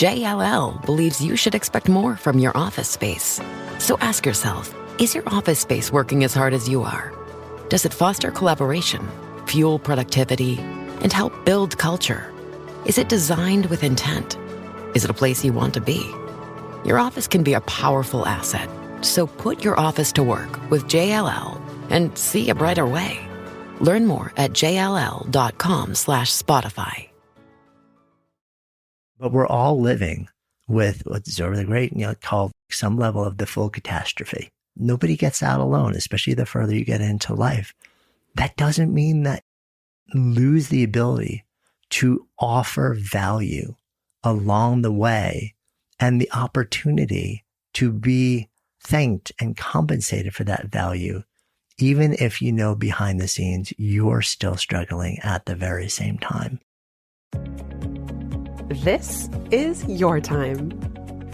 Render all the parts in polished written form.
JLL believes you should expect more from your office space. So ask yourself, is your office space working as hard as you are? Does it foster collaboration, fuel productivity, and help build culture? Is it designed with intent? Is it a place you want to be? Your office can be a powerful asset, so put your office to work with JLL and see a brighter way. Learn more at jll.com/Spotify. But we're all living with what's over the great, called some level of the full catastrophe. Nobody gets out alone, especially the further you get into life. That doesn't mean that you lose the ability to offer value along the way and the opportunity to be thanked and compensated for that value, even if you know behind the scenes you're still struggling at the very same time. This is your time.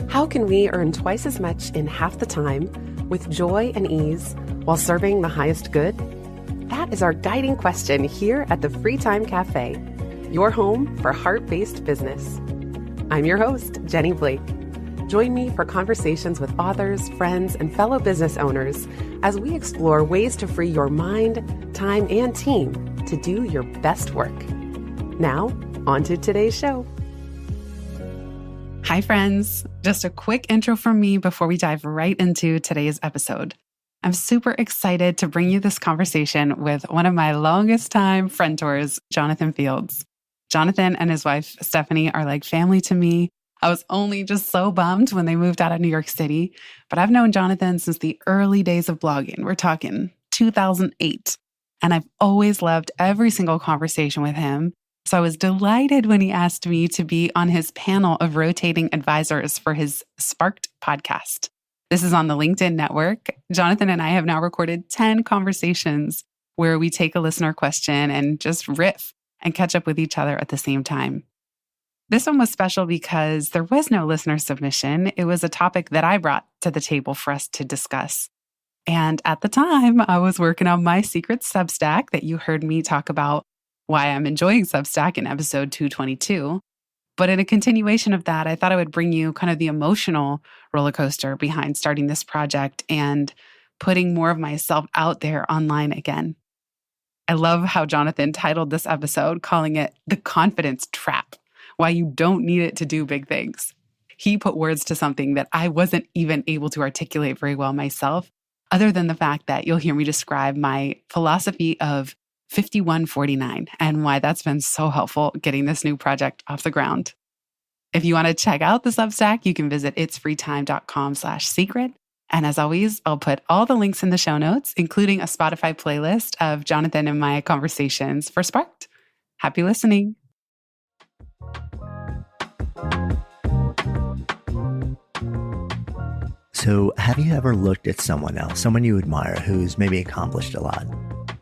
How can we earn twice as much in half the time with joy and ease while serving the highest good? That is our guiding question here at the Free Time Cafe, your home for heart-based business. I'm your host, Jenny Blake. Join me for conversations with authors, friends, and fellow business owners as we explore ways to free your mind, time, and team to do your best work. Now, on to today's show. Hi, friends. Just a quick intro from me before we dive right into today's episode. I'm super excited to bring you this conversation with one of my longest time friend-tours, Jonathan Fields. Jonathan and his wife, Stephanie, are like family to me. I was only just so bummed when they moved out of New York City, but I've known Jonathan since the early days of blogging. We're talking 2008. And I've always loved every single conversation with him. So I was delighted when he asked me to be on his panel of rotating advisors for his Sparked podcast. This is on the LinkedIn network. Jonathan and I have now recorded 10 conversations where we take a listener question and just riff and catch up with each other at the same time. This one was special because there was no listener submission. It was a topic that I brought to the table for us to discuss. And at the time, I was working on my secret Substack that you heard me talk about why I'm enjoying Substack in episode 222. But in a continuation of that, I thought I would bring you kind of the emotional roller coaster behind starting this project and putting more of myself out there online again. I love how Jonathan titled this episode, calling it The Confidence Trap, why you don't need it to do big things. He put words to something that I wasn't even able to articulate very well myself, other than the fact that you'll hear me describe my philosophy of 5149 and why that's been so helpful getting this new project off the ground. If you want to check out the Substack, you can visit itsfreetime.com/secret. And as always, I'll put all the links in the show notes, including a Spotify playlist of Jonathan and my conversations for Sparked. Happy listening. So have you ever looked at someone else, someone you admire who's maybe accomplished a lot,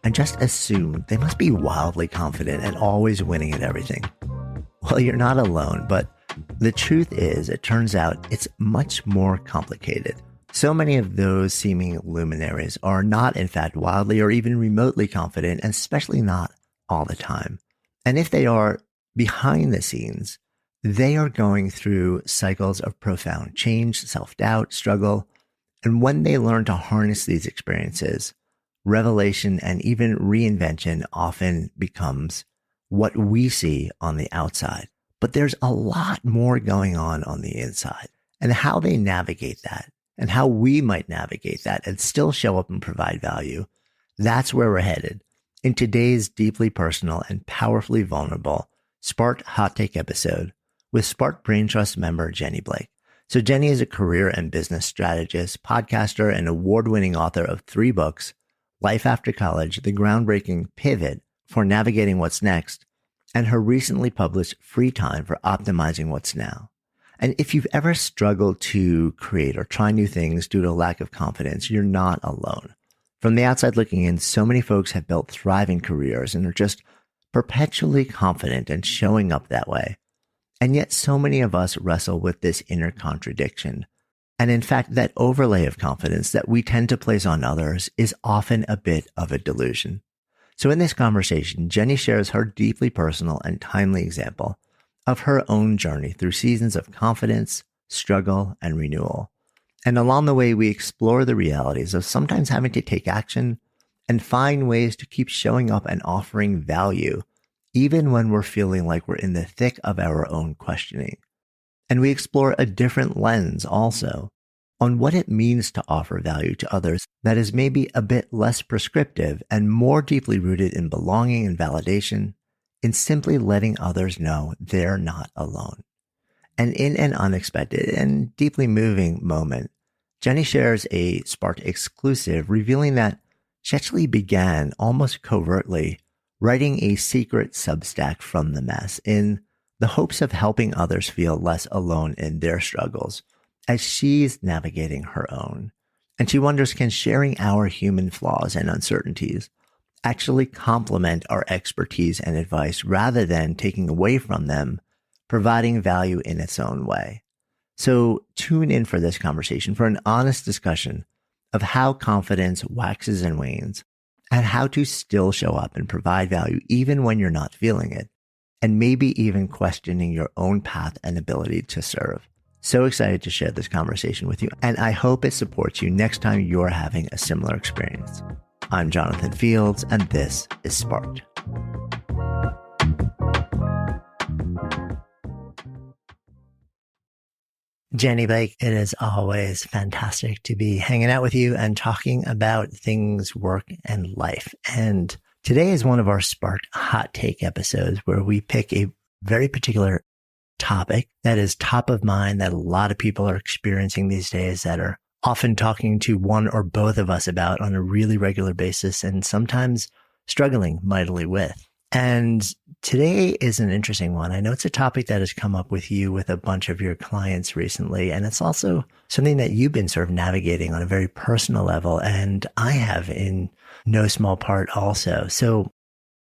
and just assumed they must be wildly confident and always winning at everything? Well, you're not alone, but the truth is, it turns out it's much more complicated. So many of those seeming luminaries are not, in fact, wildly or even remotely confident, and especially not all the time. And if they are behind the scenes, they are going through cycles of profound change, self-doubt, struggle. And when they learn to harness these experiences, revelation and even reinvention often becomes what we see on the outside. But there's a lot more going on the inside, and how they navigate that and how we might navigate that and still show up and provide value. That's where we're headed in today's deeply personal and powerfully vulnerable Sparked Hot Take episode with Spark Brain Trust member Jenny Blake. So Jenny is a career and business strategist, podcaster, and award-winning author of 3 books, Life After College, the groundbreaking pivot for navigating what's next, and her recently published Free Time for optimizing what's now. And if you've ever struggled to create or try new things due to lack of confidence, you're not alone. From the outside looking in, so many folks have built thriving careers and are just perpetually confident and showing up that way. And yet so many of us wrestle with this inner contradiction. And in fact, that overlay of confidence that we tend to place on others is often a bit of a delusion. So in this conversation, Jenny shares her deeply personal and timely example of her own journey through seasons of confidence, struggle, and renewal. And along the way, we explore the realities of sometimes having to take action and find ways to keep showing up and offering value, even when we're feeling like we're in the thick of our own questioning. And we explore a different lens also on what it means to offer value to others that is maybe a bit less prescriptive and more deeply rooted in belonging and validation, in simply letting others know they're not alone. And in an unexpected and deeply moving moment, Jenny shares a Spark exclusive revealing that she actually began almost covertly writing a secret Substack from the mess in the hopes of helping others feel less alone in their struggles as she's navigating her own. And she wonders, can sharing our human flaws and uncertainties actually complement our expertise and advice rather than taking away from them, providing value in its own way? So tune in for this conversation for an honest discussion of how confidence waxes and wanes and how to still show up and provide value even when you're not feeling it, and maybe even questioning your own path and ability to serve. So excited to share this conversation with you, and I hope it supports you next time you're having a similar experience. I'm Jonathan Fields, and this is Sparked. Jenny Blake, it is always fantastic to be hanging out with you and talking about things, work, and life. And today is one of our Sparked Hot Take episodes where we pick a very particular topic that is top of mind that a lot of people are experiencing these days, that are often talking to one or both of us about on a really regular basis and sometimes struggling mightily with. And today is an interesting one. I know it's a topic that has come up with you with a bunch of your clients recently, and it's also something that you've been sort of navigating on a very personal level, and I have in no small part also. So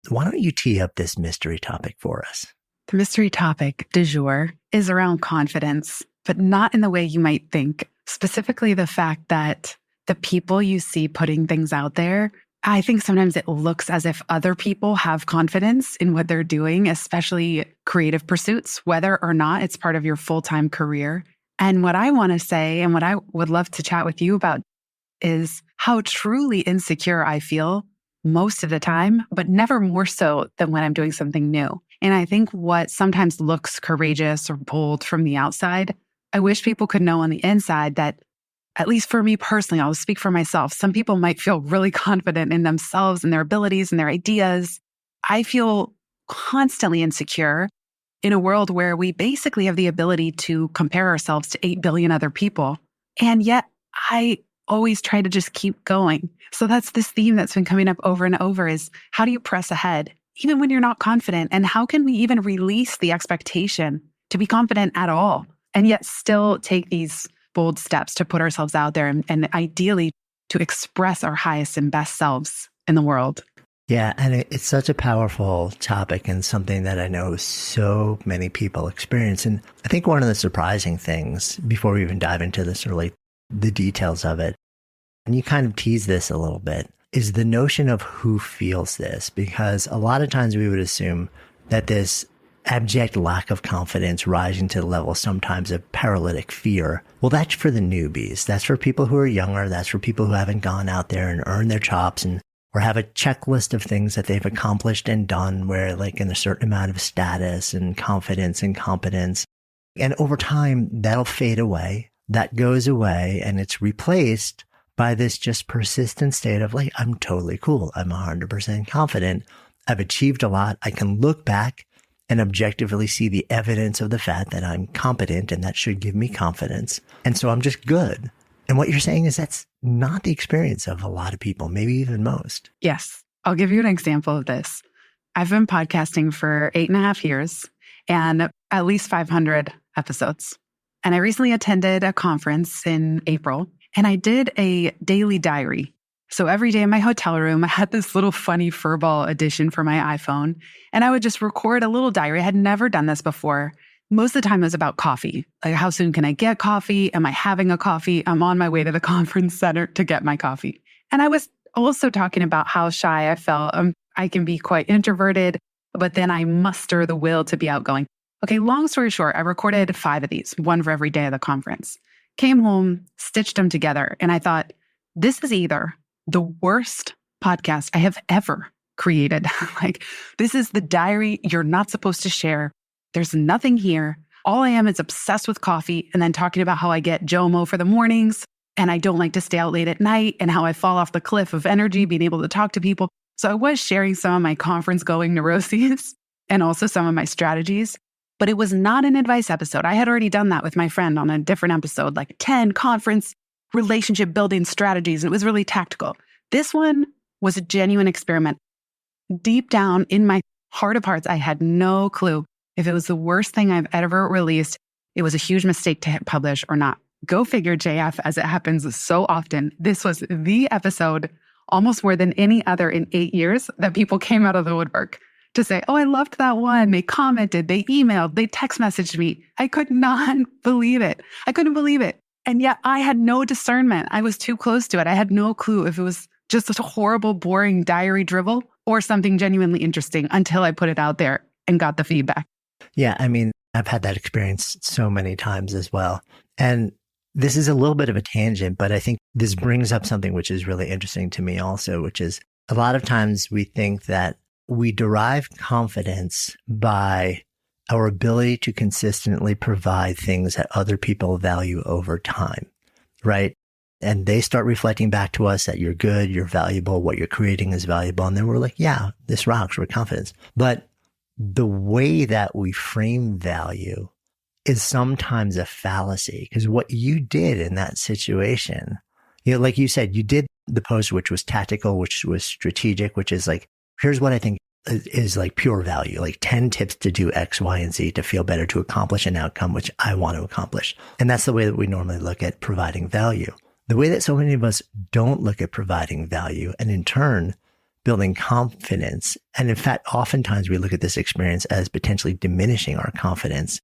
why don't you tee up this mystery topic for us? The mystery topic du jour is around confidence, but not in the way you might think. Specifically, the fact that the people you see putting things out there, I think sometimes it looks as if other people have confidence in what they're doing, especially creative pursuits, whether or not it's part of your full-time career. And what I want to say, and what I would love to chat with you about, is how truly insecure I feel most of the time, but never more so than when I'm doing something new. And I think what sometimes looks courageous or bold from the outside, I wish people could know on the inside that, at least for me personally, I'll speak for myself, some people might feel really confident in themselves and their abilities and their ideas. I feel constantly insecure in a world where we basically have the ability to compare ourselves to 8 billion other people. And yet I always try to just keep going. So that's this theme that's been coming up over and over, is how do you press ahead, even when you're not confident? And how can we even release the expectation to be confident at all, and yet still take these bold steps to put ourselves out there and ideally to express our highest and best selves in the world? Yeah, and it's such a powerful topic and something that I know so many people experience. And I think one of the surprising things, before we even dive into this, or like the details of it, and you kind of tease this a little bit, is the notion of who feels this. Because a lot of times we would assume that this abject lack of confidence rising to the level sometimes of paralytic fear, well, that's for the newbies. That's for people who are younger. That's for people who haven't gone out there and earned their chops and or have a checklist of things that they've accomplished and done, where like in a certain amount of status and confidence and competence. And over time, that'll fade away. That goes away, and it's replaced by this just persistent state of like, I'm totally cool. I'm 100% confident. I've achieved a lot. I can look back and objectively see the evidence of the fact that I'm competent, and that should give me confidence. And so I'm just good. And what you're saying is that's not the experience of a lot of people, maybe even most. Yes. I'll give you an example of this. I've been podcasting for 8.5 years and at least 500 episodes. And I recently attended a conference in April, and I did a daily diary. So every day in my hotel room, I had this little funny furball edition for my iPhone, and I would just record a little diary. I had never done this before. Most of the time it was about coffee. Like, how soon can I get coffee? Am I having a coffee? I'm on my way to the conference center to get my coffee. And I was also talking about how shy I felt. I can be quite introverted, but then I muster the will to be outgoing. Okay, long story short, I recorded 5 of these, one for every day of the conference. Came home, stitched them together, and I thought, this is either the worst podcast I have ever created. Like, this is the diary you're not supposed to share. There's nothing here. All I am is obsessed with coffee and then talking about how I get JOMO for the mornings and I don't like to stay out late at night and how I fall off the cliff of energy being able to talk to people. So I was sharing some of my conference-going neuroses and also some of my strategies. But it was not an advice episode. I had already done that with my friend on a different episode, like 10 conference relationship building strategies. And it was really tactical. This one was a genuine experiment. Deep down in my heart of hearts, I had no clue if it was the worst thing I've ever released. It was a huge mistake to hit publish or not. Go figure, JF, as it happens so often. This was the episode, almost more than any other in 8 years, that people came out of the woodwork to say, oh, I loved that one. They commented, they emailed, they text messaged me. I could not believe it. I couldn't believe it. And yet I had no discernment. I was too close to it. I had no clue if it was just a horrible, boring diary drivel or something genuinely interesting until I put it out there and got the feedback. Yeah, I mean, I've had that experience so many times as well. And this is a little bit of a tangent, but I think this brings up something which is really interesting to me also, which is a lot of times we think that we derive confidence by our ability to consistently provide things that other people value over time, right? And they start reflecting back to us that you're good, you're valuable, what you're creating is valuable. And then we're like, yeah, this rocks, we're confident. But the way that we frame value is sometimes a fallacy, because what you did in that situation, like you said, you did the post, which was tactical, which was strategic, which is like, here's what I think is like pure value, like 10 tips to do X, Y, and Z to feel better, to accomplish an outcome, which I want to accomplish. And that's the way that we normally look at providing value. The way that so many of us don't look at providing value, and in turn, building confidence. And in fact, oftentimes we look at this experience as potentially diminishing our confidence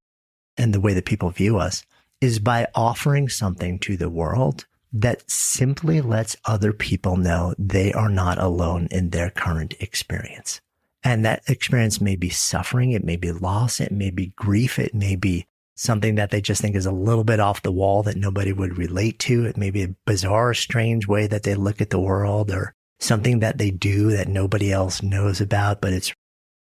and the way that people view us, is by offering something to the world that simply lets other people know they are not alone in their current experience. And that experience may be suffering, it may be loss, it may be grief, it may be something that they just think is a little bit off the wall that nobody would relate to. It may be a bizarre, strange way that they look at the world, or something that they do that nobody else knows about, but it's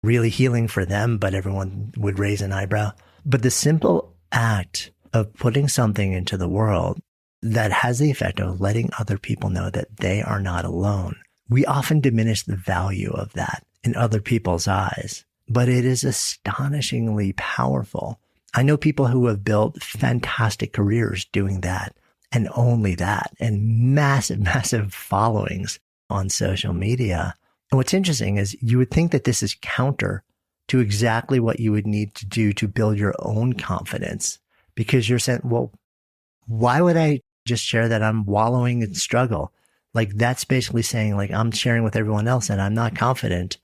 really healing for them, but everyone would raise an eyebrow. But the simple act of putting something into the world that has the effect of letting other people know that they are not alone, we often diminish the value of that in other people's eyes, but it is astonishingly powerful. I know people who have built fantastic careers doing that, and only that, and massive, massive followings on social media. And what's interesting is you would think that this is counter to exactly what you would need to do to build your own confidence, because you're saying, well, why would I just share that I'm wallowing in struggle? Like, that's basically saying, like, I'm sharing with everyone else and I'm not confident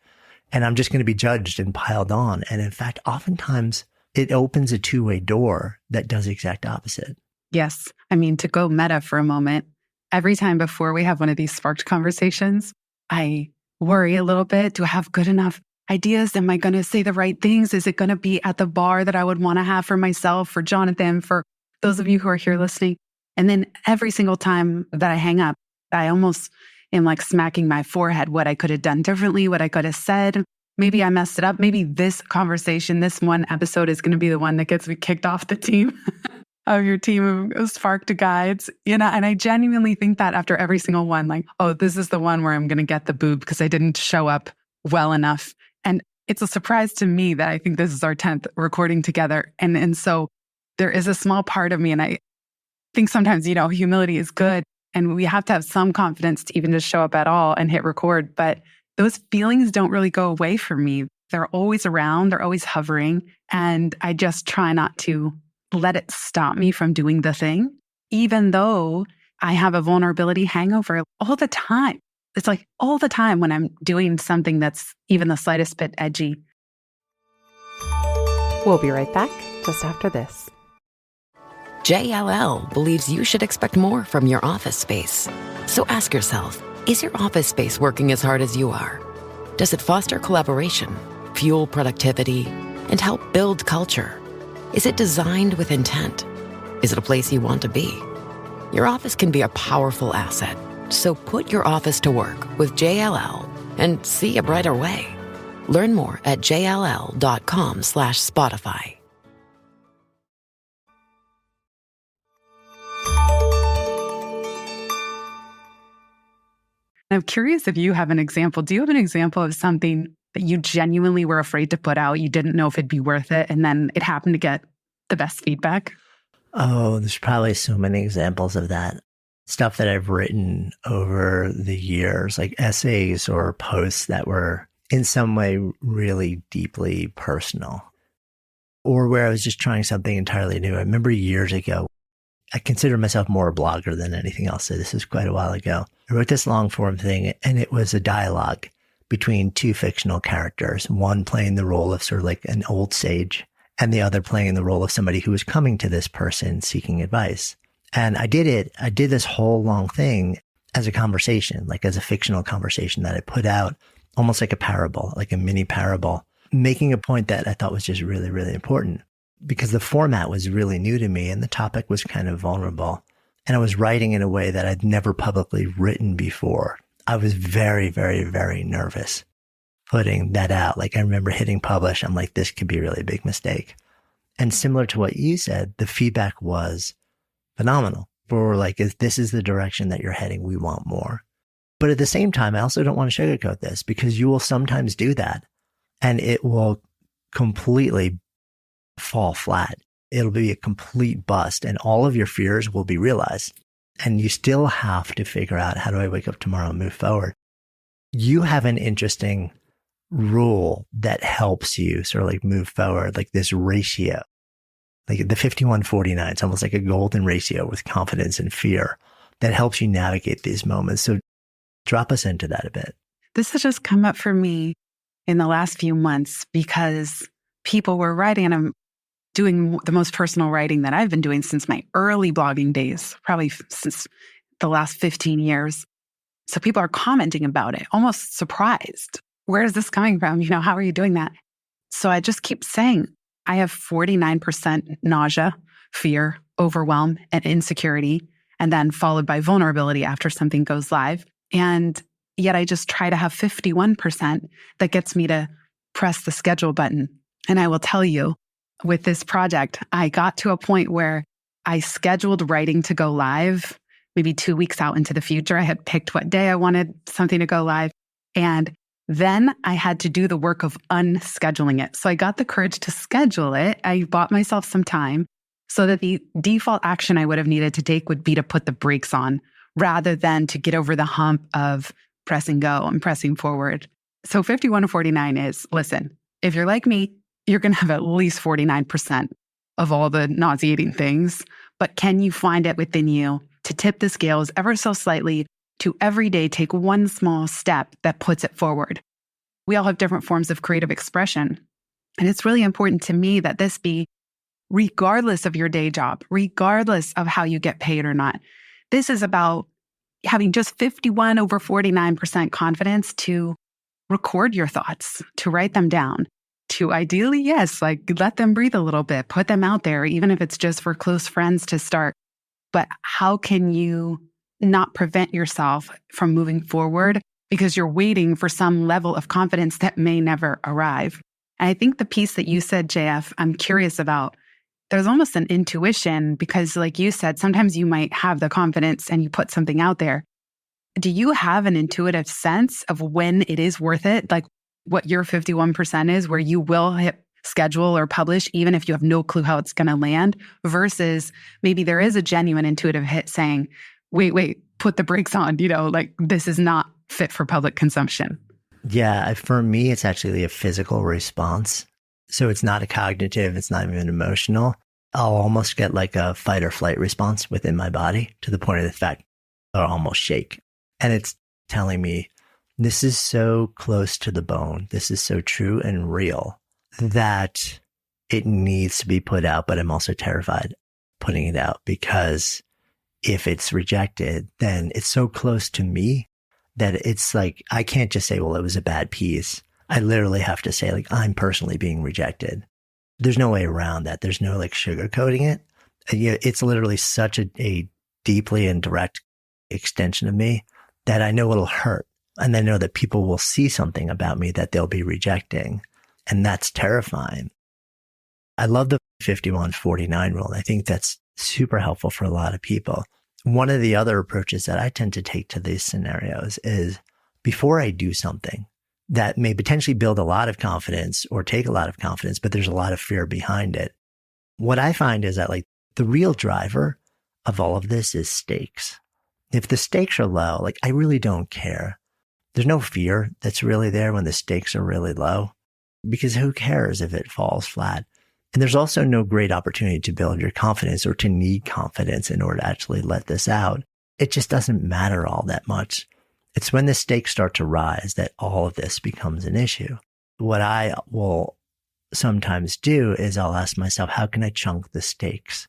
and I'm just going to be judged and piled on. And in fact, oftentimes it opens a two-way door that does the exact opposite. Yes. I mean, to go meta for a moment, every time before we have one of these sparked conversations, I worry a little bit. Do I have good enough ideas? Am I going to say the right things? Is it going to be at the bar that I would want to have for myself, for Jonathan, for those of you who are here listening? And then every single time that I hang up, I almost am like smacking my forehead, what I could have done differently, what I could have said. Maybe I messed it up. Maybe this conversation, this one episode is going to be the one that gets me kicked off the team of your team of sparked guides. And I genuinely think that after every single one, like, oh, this is the one where I'm going to get the boob because I didn't show up well enough. And it's a surprise to me that I think this is our 10th recording together. And so there is a small part of me, and I think sometimes, humility is good. And we have to have some confidence to even just show up at all and hit record. But those feelings don't really go away from me. They're always around. They're always hovering. And I just try not to let it stop me from doing the thing, even though I have a vulnerability hangover all the time. It's like all the time when I'm doing something that's even the slightest bit edgy. We'll be right back just after this. JLL believes you should expect more from your office space. So ask yourself, is your office space working as hard as you are? Does it foster collaboration, fuel productivity, and help build culture? Is it designed with intent? Is it a place you want to be? Your office can be a powerful asset, so put your office to work with JLL and see a brighter way. Learn more at jll.com/Spotify. I'm curious if you have an example. Do you have an example of something that you genuinely were afraid to put out? You didn't know if it'd be worth it, and then it happened to get the best feedback? Oh, there's probably so many examples of that. Stuff that I've written over the years, like essays or posts that were in some way really deeply personal, or where I was just trying something entirely new. I remember years ago, I consider myself more a blogger than anything else. So this is quite a while ago. I wrote this long form thing, and it was a dialogue between two fictional characters, one playing the role of sort of like an old sage and the other playing the role of somebody who was coming to this person seeking advice. And I did this whole long thing as a conversation, like as a fictional conversation that I put out almost like a parable, like a mini parable, making a point that I thought was just really, really important because the format was really new to me and the topic was kind of vulnerable. And I was writing in a way that I'd never publicly written before. I was very, very, very nervous putting that out. Like I remember hitting publish. I'm like, this could be a really big mistake. And similar to what you said, the feedback was phenomenal. We're like, if this is the direction that you're heading, we want more. But at the same time, I also don't want to sugarcoat this because you will sometimes do that and it will completely fall flat. It'll be a complete bust and all of your fears will be realized. And you still have to figure out, how do I wake up tomorrow and move forward? You have an interesting rule that helps you sort of like move forward, like this ratio, like the 51-49. It's almost like a golden ratio with confidence and fear that helps you navigate these moments. So drop us into that a bit. This has just come up for me in the last few months because people were writing, and I'm doing the most personal writing that I've been doing since my early blogging days, probably since the last 15 years. So people are commenting about it, almost surprised. Where is this coming from? How are you doing that? So I just keep saying, I have 49% nausea, fear, overwhelm, and insecurity, and then followed by vulnerability after something goes live. And yet I just try to have 51% that gets me to press the schedule button. And I will tell you, with this project, I got to a point where I scheduled writing to go live maybe 2 weeks out into the future. I had picked what day I wanted something to go live. And then I had to do the work of unscheduling it. So I got the courage to schedule it. I bought myself some time so that the default action I would have needed to take would be to put the brakes on rather than to get over the hump of pressing go and pressing forward. So 51-49 is, listen, if you're like me, you're going to have at least 49% of all the nauseating things. But can you find it within you to tip the scales ever so slightly to every day take one small step that puts it forward? We all have different forms of creative expression. And it's really important to me that this be regardless of your day job, regardless of how you get paid or not. This is about having just 51/49% confidence to record your thoughts, to write them down, to ideally, yes, like let them breathe a little bit, put them out there, even if it's just for close friends to start. But how can you not prevent yourself from moving forward because you're waiting for some level of confidence that may never arrive? And I think the piece that you said, JF, I'm curious about. There's almost an intuition because like you said, sometimes you might have the confidence and you put something out there. Do you have an intuitive sense of when it is worth it? Like what your 51% is, where you will hit schedule or publish, even if you have no clue how it's going to land, versus maybe there is a genuine intuitive hit saying, wait, put the brakes on, like this is not fit for public consumption. Yeah, for me, it's actually a physical response. So it's not a cognitive, it's not even emotional. I'll almost get like a fight or flight response within my body to the point of the fact I'll almost shake. And it's telling me, this is so close to the bone. This is so true and real that it needs to be put out. But I'm also terrified putting it out because if it's rejected, then it's so close to me that it's like, I can't just say, well, it was a bad piece. I literally have to say, like, I'm personally being rejected. There's no way around that. There's no like sugarcoating it. It's literally such a deeply and direct extension of me that I know it'll hurt. And I know that people will see something about me that they'll be rejecting. And that's terrifying. I love the 51-49 rule. And I think that's super helpful for a lot of people. One of the other approaches that I tend to take to these scenarios is before I do something that may potentially build a lot of confidence or take a lot of confidence, but there's a lot of fear behind it. What I find is that like the real driver of all of this is stakes. If the stakes are low, like I really don't care. There's no fear that's really there when the stakes are really low, because who cares if it falls flat? And there's also no great opportunity to build your confidence or to need confidence in order to actually let this out. It just doesn't matter all that much. It's when the stakes start to rise that all of this becomes an issue. What I will sometimes do is I'll ask myself, how can I chunk the stakes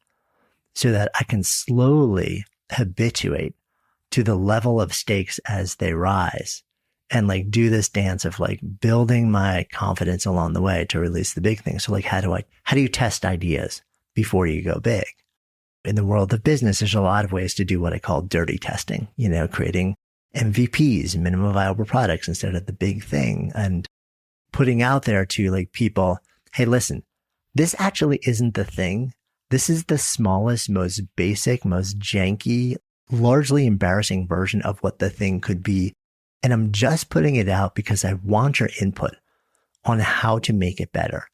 so that I can slowly habituate to the level of stakes as they rise, and like do this dance of like building my confidence along the way to release the big things. So like, how do you test ideas before you go big? In the world of business, there's a lot of ways to do what I call dirty testing, creating MVPs, minimum viable products, instead of the big thing, and putting out there to like people, hey, listen, this actually isn't the thing. This is the smallest, most basic, most janky, largely embarrassing version of what the thing could be. And I'm just putting it out because I want your input on how to make it better.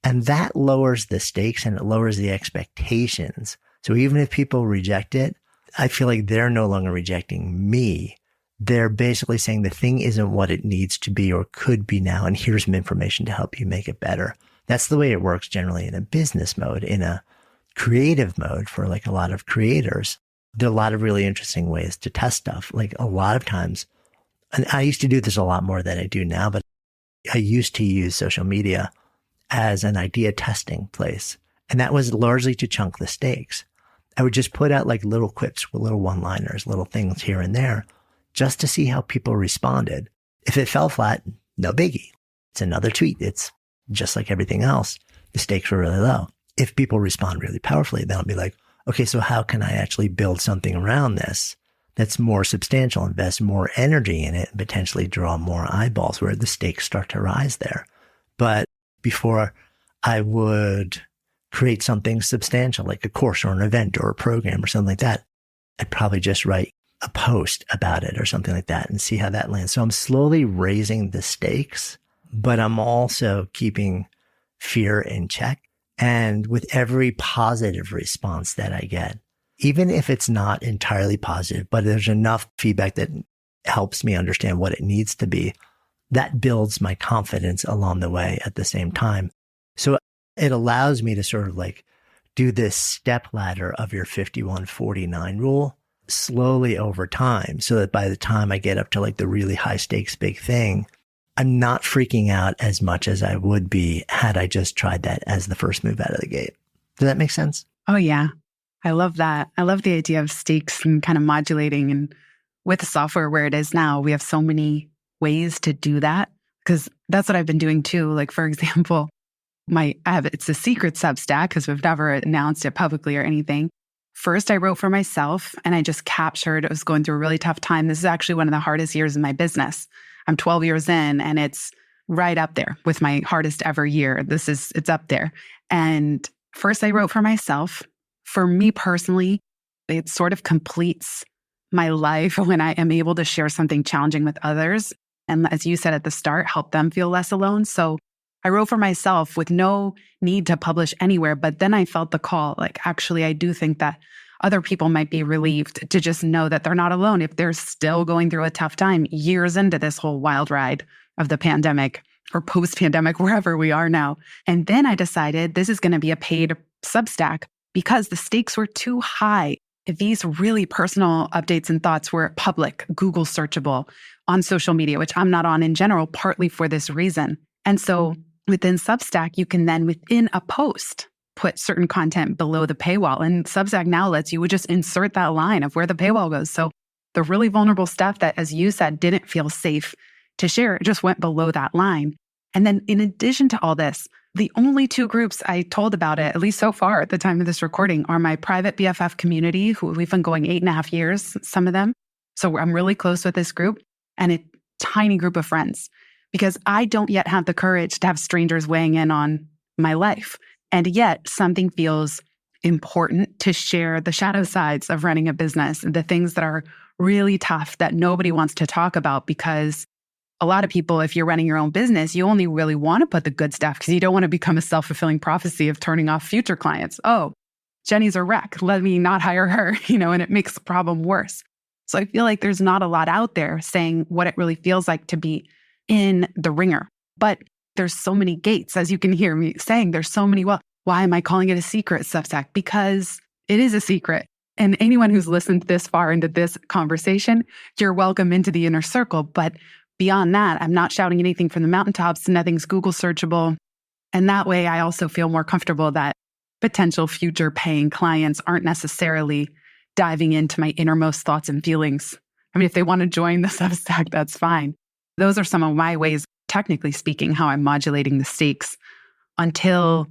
And that lowers the stakes and it lowers the expectations. So even if people reject it, I feel like they're no longer rejecting me. They're basically saying the thing isn't what it needs to be or could be now. And here's some information to help you make it better. That's the way it works generally in a business mode. In a creative mode for like a lot of creators, there are a lot of really interesting ways to test stuff. Like a lot of times, and I used to do this a lot more than I do now, but I used to use social media as an idea testing place. And that was largely to chunk the stakes. I would just put out like little quips with little one-liners, little things here and there, just to see how people responded. If it fell flat, no biggie. It's another tweet. It's just like everything else. The stakes were really low. If people respond really powerfully, then I'll be like, okay, so how can I actually build something around this that's more substantial, invest more energy in it, and potentially draw more eyeballs where the stakes start to rise there. But before I would create something substantial, like a course or an event or a program or something like that, I'd probably just write a post about it or something like that and see how that lands. So I'm slowly raising the stakes, but I'm also keeping fear in check. And with every positive response that I get, even if it's not entirely positive, but there's enough feedback that helps me understand what it needs to be, that builds my confidence along the way at the same time. So it allows me to sort of like do this step ladder of your 51-49 rule slowly over time, so that by the time I get up to like the really high stakes big thing, I'm not freaking out as much as I would be had I just tried that as the first move out of the gate. Does that make sense? Oh, yeah. I love that. I love the idea of stakes and kind of modulating. And with the software where it is now, we have so many ways to do that, because that's what I've been doing too. Like, for example, it's a secret Substack because we've never announced it publicly or anything. First, I wrote for myself and I just captured, I was going through a really tough time. This is actually one of the hardest years in my business. I'm 12 years in and it's right up there with my hardest ever year. It's up there. And first I wrote for myself. For me personally, it sort of completes my life when I am able to share something challenging with others. And as you said at the start, help them feel less alone. So I wrote for myself with no need to publish anywhere. But then I felt the call, like, actually, I do think that other people might be relieved to just know that they're not alone if they're still going through a tough time years into this whole wild ride of the pandemic or post-pandemic, wherever we are now. And then I decided this is going to be a paid Substack because the stakes were too high. If these really personal updates and thoughts were public, Google searchable on social media, which I'm not on in general, partly for this reason. And so within Substack, you can then within a post put certain content below the paywall. And Substack now lets you just insert that line of where the paywall goes. So the really vulnerable stuff that, as you said, didn't feel safe to share, it just went below that line. And then in addition to all this, The only two groups I told about it, at least so far at the time of this recording, are my private BFF community, who we've been going 8.5 years, some of them. So I'm really close with this group, and a tiny group of friends, because I don't yet have the courage to have strangers weighing in on my life. And yet something feels important to share the shadow sides of running a business, the things that are really tough that nobody wants to talk about, because a lot of people, if you're running your own business, you only really want to put the good stuff because you don't want to become a self-fulfilling prophecy of turning off future clients. Oh, Jenny's a wreck. Let me not hire her, and it makes the problem worse. So I feel like there's not a lot out there saying what it really feels like to be in the ringer. But there's so many gates, as you can hear me saying, there's so many, well, why am I calling it a secret, Substack? Because it is a secret. And anyone who's listened this far into this conversation, you're welcome into the inner circle. But beyond that, I'm not shouting anything from the mountaintops. Nothing's Google searchable. And that way, I also feel more comfortable that potential future paying clients aren't necessarily diving into my innermost thoughts and feelings. I mean, if they want to join the Substack, that's fine. Those are some of my ways, technically speaking, how I'm modulating the stakes until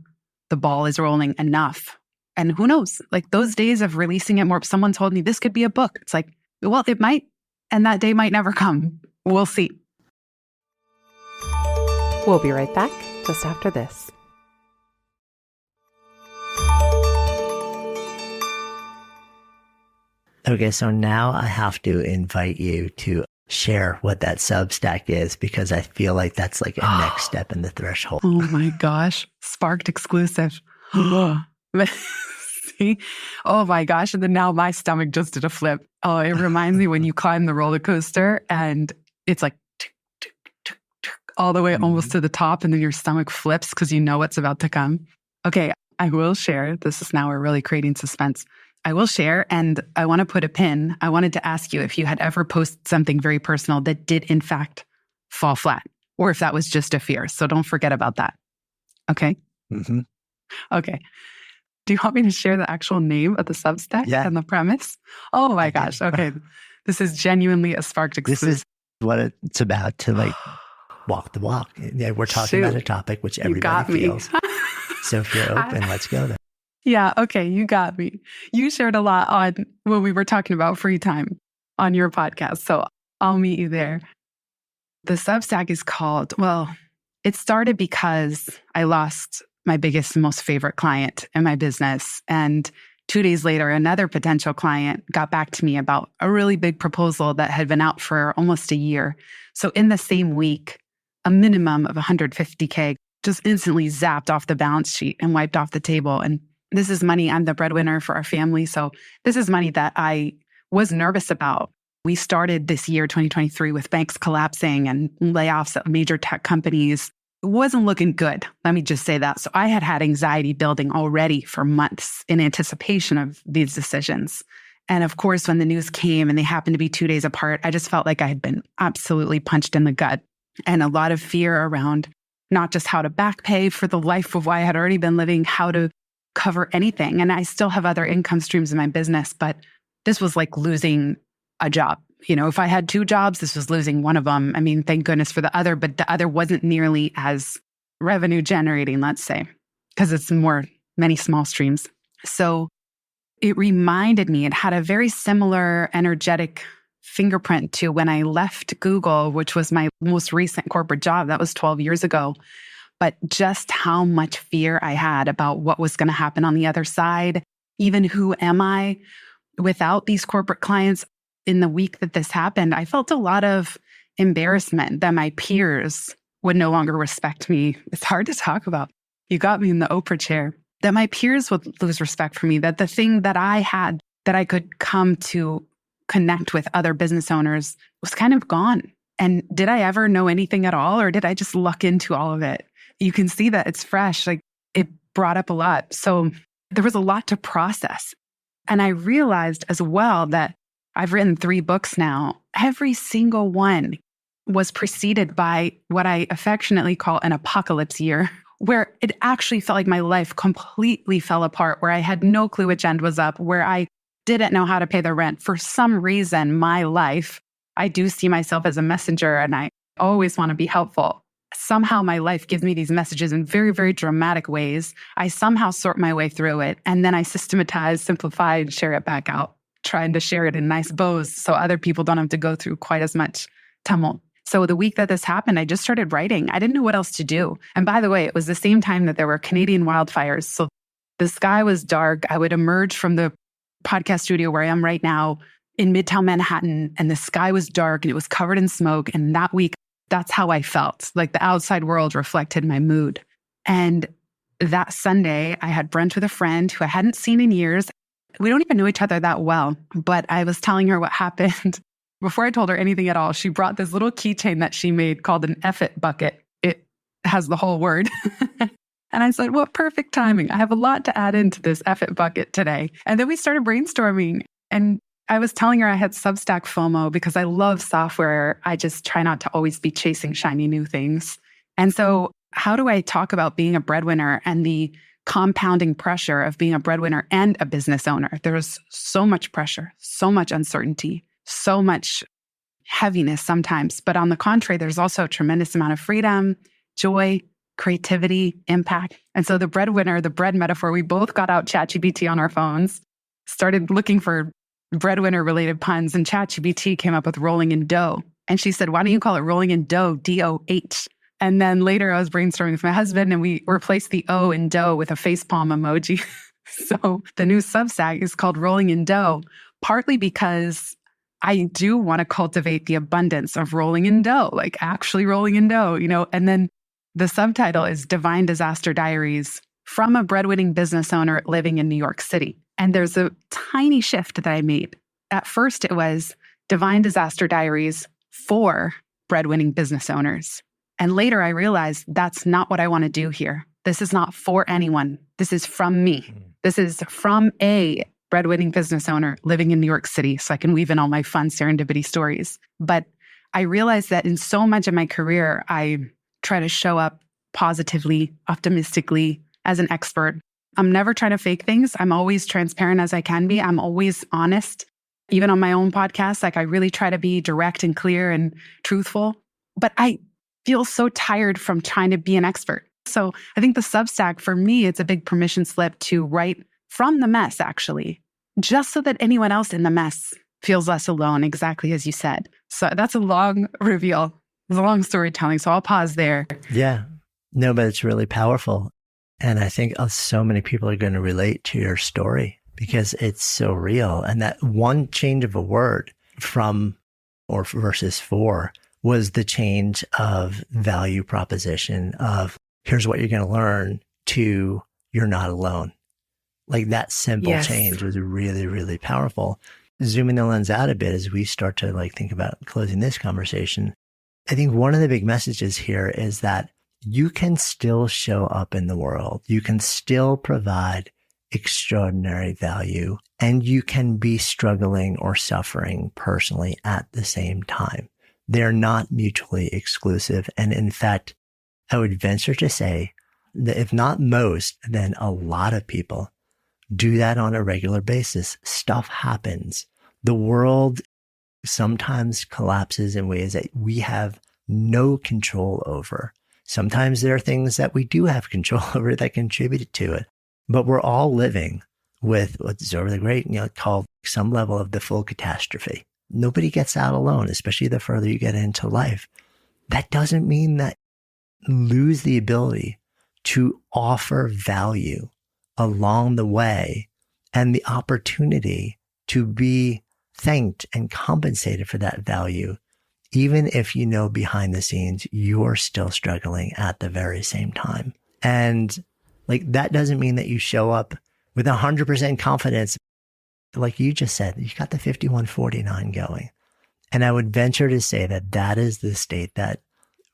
the ball is rolling enough. And who knows, like those days of releasing it more, someone told me this could be a book. It's like, well, it might, and that day might never come. We'll see. We'll be right back just after this. Okay, so now I have to invite you to share what that Substack is, because I feel like that's like a next step in the threshold. Oh my gosh. Sparked exclusive. See? Oh my gosh. And then now my stomach just did a flip. Oh, it reminds me when you climb the roller coaster and it's like tick, tick, tick, tick, all the way almost to the top, and then your stomach flips because you know what's about to come. Okay, I will share. This is now we're really creating suspense. I will share, and I want to put a pin. I wanted to ask you if you had ever posted something very personal that did in fact fall flat, or if that was just a fear. So don't forget about that. Okay? Mm-hmm. Okay. Do you want me to share the actual name of the Substack and the premise? Oh my gosh. Okay. This is genuinely a sparked exclusive. This is what it's about, to like walk the walk. Yeah, we're talking about a topic which everybody feels. So if you're open, let's go there. Yeah. Okay. You got me. You shared a lot on when we were talking about free time on your podcast. So I'll meet you there. The Substack is called, well, it started because I lost my biggest and most favorite client in my business. And 2 days later, another potential client got back to me about a really big proposal that had been out for almost a year. So in the same week, a minimum of $150K just instantly zapped off the balance sheet and wiped off the table. And this is money. I'm the breadwinner for our family. So this is money that I was nervous about. We started this year, 2023, with banks collapsing and layoffs at major tech companies. It wasn't looking good. Let me just say that. So I had anxiety building already for months in anticipation of these decisions. And of course, when the news came and they happened to be 2 days apart, I just felt like I had been absolutely punched in the gut, and a lot of fear around not just how to back pay for the life of why I had already been living, how to cover anything. And I still have other income streams in my business, but this was like losing a job. If I had 2 jobs, this was losing one of them. I mean, thank goodness for the other, but the other wasn't nearly as revenue generating, let's say, because it's many small streams. So it reminded me, it had a very similar energetic fingerprint to when I left Google, which was my most recent corporate job. That was 12 years ago. But just how much fear I had about what was going to happen on the other side. Even who am I without these corporate clients? In the week that this happened, I felt a lot of embarrassment that my peers would no longer respect me. It's hard to talk about. You got me in the Oprah chair. That my peers would lose respect for me, that the thing that I had that I could come to connect with other business owners was kind of gone. And did I ever know anything at all, or did I just luck into all of it? You can see that it's fresh. Like, it brought up a lot. So there was a lot to process. And I realized as well that I've written 3 books now. Every single one was preceded by what I affectionately call an apocalypse year, where it actually felt like my life completely fell apart, where I had no clue which end was up, where I didn't know how to pay the rent. For some reason, my life, I do see myself as a messenger, and I always want to be helpful. somehow my life gives me these messages in very, very dramatic ways. I somehow sort my way through it. And then I systematize, simplify, and share it back out, trying to share it in nice bows so other people don't have to go through quite as much tumult. So the week that this happened, I just started writing. I didn't know what else to do. And by the way, it was the same time that there were Canadian wildfires. So the sky was dark. I would emerge from the podcast studio where I am right now in Midtown Manhattan, and the sky was dark and it was covered in smoke. And that week, that's how I felt. Like the outside world reflected my mood. And that Sunday, I had brunch with a friend who I hadn't seen in years. We don't even know each other that well, but I was telling her what happened. Before I told her anything at all, she brought this little keychain that she made called an F it bucket. It has the whole word. And I said, well, perfect timing. I have a lot to add into this F it bucket today. And then we started brainstorming. And I was telling her I had Substack FOMO because I love software. I just try not to always be chasing shiny new things. And so how do I talk about being a breadwinner and the compounding pressure of being a breadwinner and a business owner? There's so much pressure, so much uncertainty, so much heaviness sometimes. But on the contrary, there's also a tremendous amount of freedom, joy, creativity, impact. And so the breadwinner, the bread metaphor, we both got out ChatGPT on our phones, started looking for breadwinner related puns, and ChatGPT came up with rolling in dough. And she said, why don't you call it rolling in dough, DOH? And then later I was brainstorming with my husband and we replaced the O in dough with a facepalm emoji. So the new Substack is called Rolling in Dough, partly because I do want to cultivate the abundance of rolling in dough, like actually rolling in dough, and then the subtitle is Divine Disaster Diaries from a breadwinning business owner living in New York City. And there's a tiny shift that I made. At first, it was Divine Disaster Diaries for breadwinning business owners. And later, I realized that's not what I want to do here. This is not for anyone. This is from me. This is from a breadwinning business owner living in New York City, so I can weave in all my fun serendipity stories. But I realized that in so much of my career, I try to show up positively, optimistically, as an expert. I'm never trying to fake things. I'm always transparent as I can be. I'm always honest. Even on my own podcast, I really try to be direct and clear and truthful. But I feel so tired from trying to be an expert. So I think the Substack, for me, it's a big permission slip to write from the mess, actually, just so that anyone else in the mess feels less alone, exactly as you said. So that's a long reveal. It's a long storytelling, so I'll pause there. Yeah. No, but it's really powerful. And I think so many people are going to relate to your story because it's so real. And that one change of a word from or versus for was the change of value proposition of here's what you're going to learn to you're not alone. Like that simple change was really, really powerful. Zooming the lens out a bit as we start to think about closing this conversation, I think one of the big messages here is that you can still show up in the world. You can still provide extraordinary value, and you can be struggling or suffering personally at the same time. They're not mutually exclusive. And in fact, I would venture to say that if not most, then a lot of people do that on a regular basis. Stuff happens. The world sometimes collapses in ways that we have no control over. Sometimes there are things that we do have control over that contribute to it, but we're all living with what's over the great, called some level of the full catastrophe. Nobody gets out alone, especially the further you get into life. That doesn't mean that you lose the ability to offer value along the way and the opportunity to be thanked and compensated for that value, even if behind the scenes, you're still struggling at the very same time. And that doesn't mean that you show up with 100% confidence. Like you just said, you got the 5149 going. And I would venture to say that that is the state that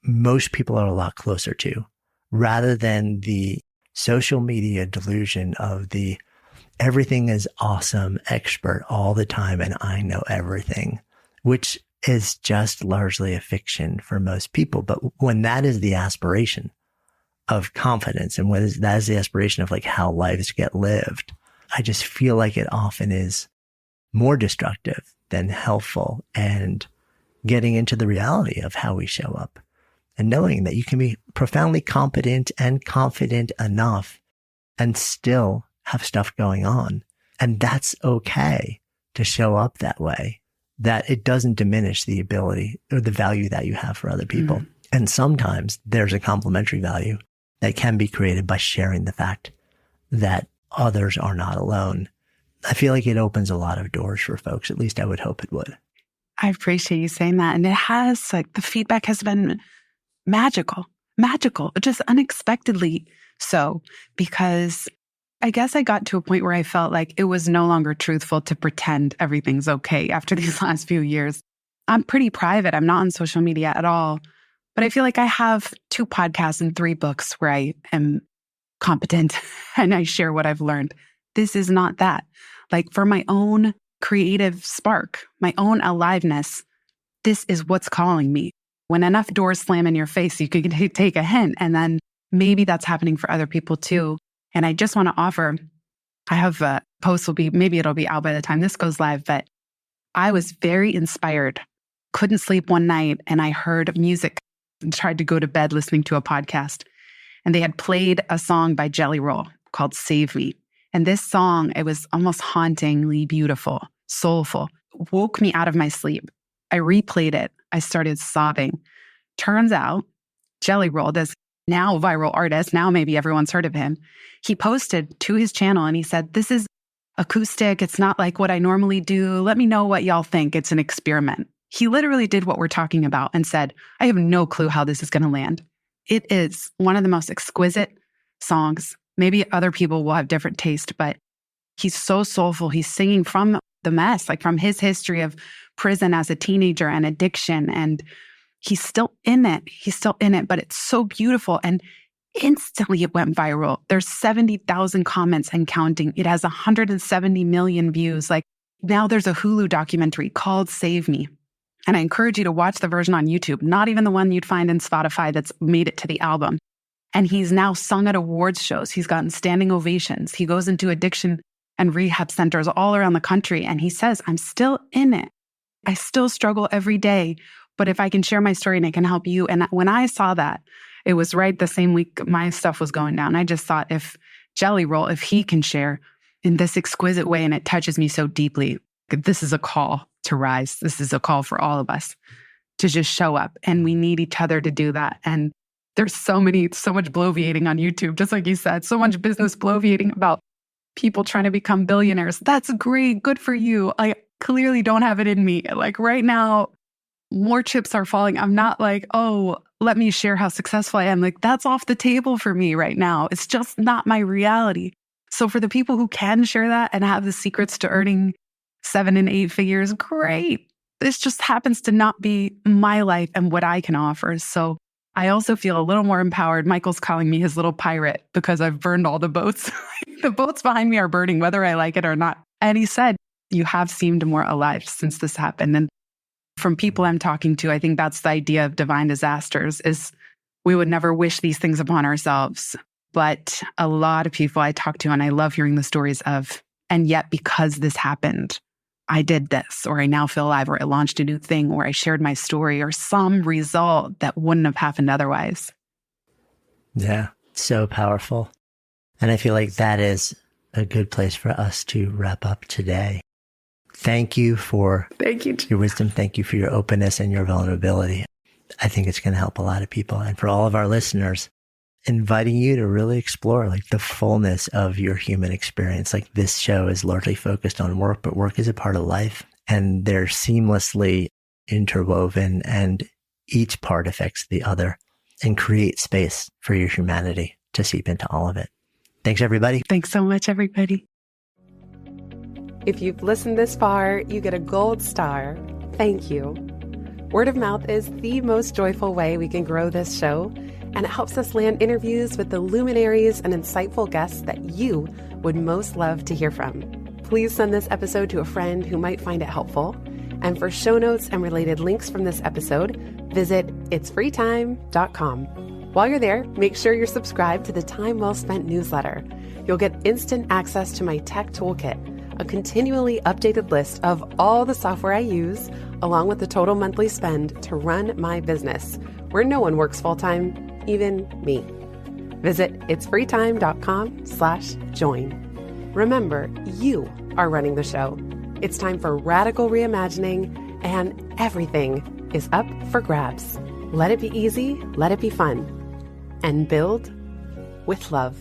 most people are a lot closer to, rather than the social media delusion of the everything is awesome expert all the time and I know everything, which is just largely a fiction for most people. But when that is the aspiration of confidence and when that is the aspiration of how lives get lived, I just feel like it often is more destructive than helpful and getting into the reality of how we show up. and knowing that you can be profoundly competent and confident enough and still have stuff going on. And that's okay to show up that way, that it doesn't diminish the ability or the value that you have for other people. Mm-hmm. And sometimes there's a complementary value that can be created by sharing the fact that others are not alone. I feel like it opens a lot of doors for folks. At least I would hope it would. I appreciate you saying that. And it has, like, the feedback has been magical, just unexpectedly so, because I guess I got to a point where I felt like it was no longer truthful to pretend everything's okay after these last few years. I'm pretty private. I'm not on social media at all. But I feel like I have 2 podcasts and 3 books where I am competent and I share what I've learned. This is not that. Like, for my own creative spark, my own aliveness, this is what's calling me. When enough doors slam in your face, you could take a hint. And then maybe that's happening for other people too. And I just want to offer, I have a post maybe it'll be out by the time this goes live, but I was very inspired. Couldn't sleep one night and I heard music and tried to go to bed listening to a podcast. And they had played a song by Jelly Roll called Save Me. And this song, it was almost hauntingly beautiful, soulful, woke me out of my sleep. I replayed it. I started sobbing. Turns out, Jelly Roll, this now viral artist, now maybe everyone's heard of him, he posted to his channel and he said, "This is acoustic. It's not like what I normally do. Let me know what y'all think. It's an experiment." He literally did what we're talking about and said, "I have no clue how this is going to land." It is one of the most exquisite songs. Maybe other people will have different taste, but he's so soulful. He's singing from the mess, like from his history of prison as a teenager and addiction. And he's still in it. But it's so beautiful. And instantly it went viral. There's 70,000 comments and counting. It has 170 million views. Like, now there's a Hulu documentary called Save Me. And I encourage you to watch the version on YouTube, not even the one you'd find in Spotify that's made it to the album. And he's now sung at awards shows. He's gotten standing ovations. He goes into addiction and rehab centers all around the country. And he says, "I'm still in it. I still struggle every day. But if I can share my story and it can help you." And when I saw that, it was right the same week my stuff was going down. I just thought, if Jelly Roll, if he can share in this exquisite way and it touches me so deeply, this is a call to rise. This is a call for all of us to just show up. And we need each other to do that. And there's so much bloviating on YouTube, just like you said, so much business bloviating about people trying to become billionaires. That's great. Good for you. I clearly don't have it in me. Like, right now, more chips are falling. I'm not like, oh, let me share how successful I am. Like, that's off the table for me right now. It's just not my reality. So for the people who can share that and have the secrets to earning 7 and 8 figures, great. This just happens to not be my life and what I can offer. So I also feel a little more empowered. Michael's calling me his little pirate because I've burned all the boats. The boats behind me are burning, whether I like it or not. And he said, "You have seemed more alive since this happened." And from people I'm talking to, I think that's the idea of divine disasters, is we would never wish these things upon ourselves. But a lot of people I talk to, and I love hearing the stories of, and yet because this happened, I did this, or I now feel alive, or I launched a new thing, or I shared my story, or some result that wouldn't have happened otherwise. Yeah, so powerful. And I feel like that is a good place for us to wrap up today. Thank you for your wisdom. Thank you for your openness and your vulnerability. I think it's going to help a lot of people. And for all of our listeners, inviting you to really explore like the fullness of your human experience. Like, this show is largely focused on work, but work is a part of life and they're seamlessly interwoven, and each part affects the other, and create space for your humanity to seep into all of it. Thanks, everybody. Thanks so much, everybody. If you've listened this far, you get a gold star. Thank you. Word of mouth is the most joyful way we can grow this show, and it helps us land interviews with the luminaries and insightful guests that you would most love to hear from. Please send this episode to a friend who might find it helpful. And for show notes and related links from this episode, visit itsfreetime.com. While you're there, make sure you're subscribed to the Time Well Spent newsletter. You'll get instant access to my tech toolkit, a continually updated list of all the software I use, along with the total monthly spend to run my business, where no one works full-time, even me. Visit itsfreetime.com/join. Remember, you are running the show. It's time for radical reimagining, and everything is up for grabs. Let it be easy, let it be fun, and build with love.